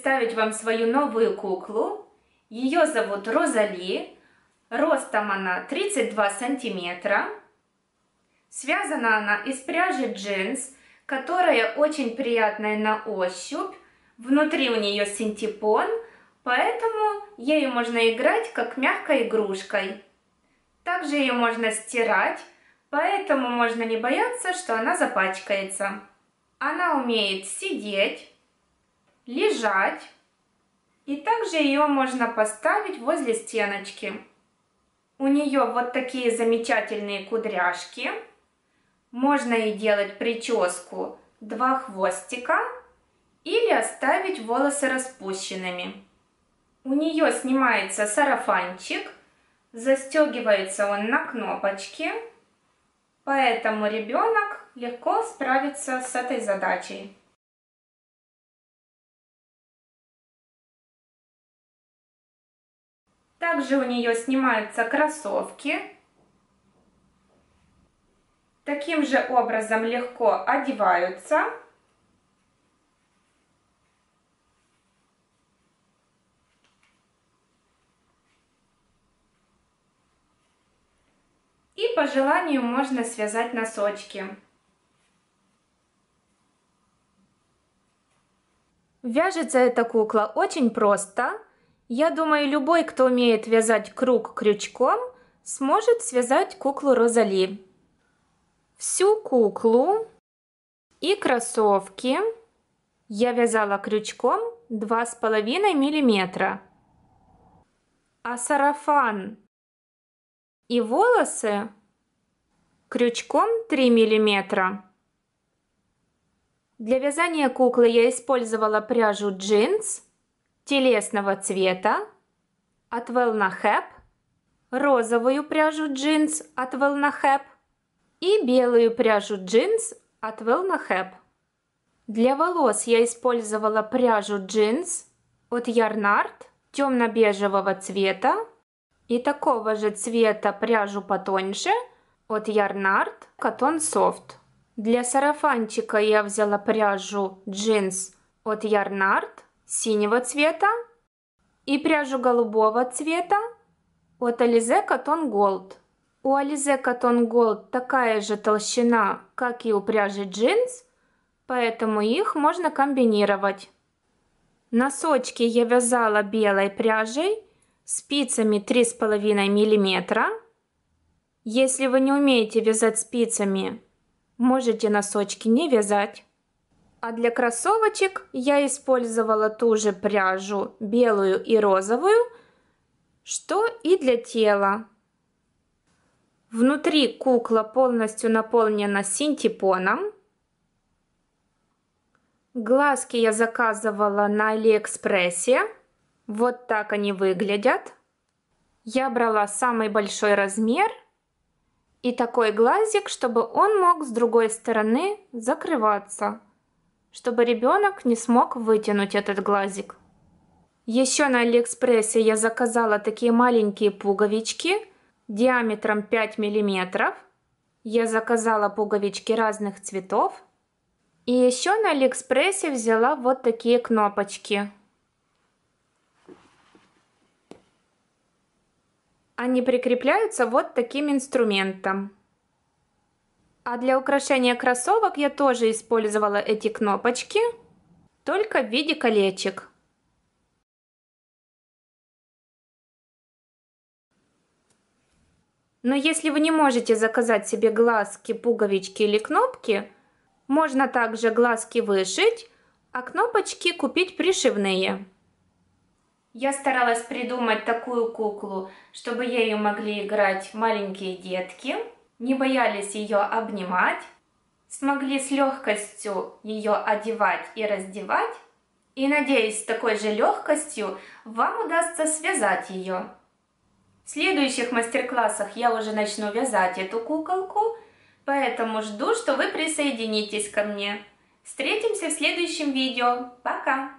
представить вам свою новую куклу. Ее зовут Розали. Ростом она 32 сантиметра. Связана она из пряжи джинс, которая очень приятная на ощупь. Внутри у нее синтепон, поэтому ею можно играть как мягкой игрушкой. Также ее можно стирать, поэтому можно не бояться, что она запачкается. Она умеет сидеть, лежать, и также ее можно поставить возле стеночки. У нее вот такие замечательные кудряшки. Можно и делать прическу 2 хвостика или оставить волосы распущенными. У нее снимается сарафанчик, застегивается он на кнопочки, поэтому ребенок легко справится с этой задачей. Также у нее снимаются кроссовки. Таким же образом легко одеваются. И по желанию можно связать носочки. Вяжется эта кукла очень просто. Я думаю, любой, кто умеет вязать круг крючком, сможет связать куклу Розали. Всю куклу и кроссовки я вязала крючком 2,5 мм. А сарафан и волосы крючком 3 мм. Для вязания куклы я использовала пряжу джинс телесного цвета от Велнахеп, розовую пряжу джинс от Велнахеп и белую пряжу джинс от Велнахеп. Для волос я использовала пряжу джинс от Ярнард темно-бежевого цвета и такого же цвета пряжу потоньше от Ярнард Cotton Soft. Для сарафанчика я взяла пряжу джинс от Ярнард синего цвета и пряжу голубого цвета от Alize Cotton Gold. У Alize Cotton Gold такая же толщина, как и у пряжи джинс, поэтому их можно комбинировать. Носочки я вязала белой пряжей спицами 3,5 мм. Если вы не умеете вязать спицами, можете носочки не вязать. А для кроссовочек я использовала ту же пряжу белую и розовую, что и для тела. Внутри кукла полностью наполнена синтепоном. Глазки я заказывала на Алиэкспрессе. Вот так они выглядят. Я брала самый большой размер и такой глазик, чтобы он мог с другой стороны закрываться, чтобы ребенок не смог вытянуть этот глазик. Еще на Алиэкспрессе я заказала такие маленькие пуговички диаметром 5 мм. Я заказала пуговички разных цветов. И еще на Алиэкспрессе взяла вот такие кнопочки. Они прикрепляются вот таким инструментом. А для украшения кроссовок я тоже использовала эти кнопочки, только в виде колечек. Но если вы не можете заказать себе глазки, пуговички или кнопки, можно также глазки вышить, а кнопочки купить пришивные. Я старалась придумать такую куклу, чтобы ею могли играть маленькие детки, не боялись ее обнимать, смогли с легкостью ее одевать и раздевать, и, надеюсь, с такой же легкостью вам удастся связать ее. В следующих мастер-классах я уже начну вязать эту куколку, поэтому жду, что вы присоединитесь ко мне. Встретимся в следующем видео. Пока!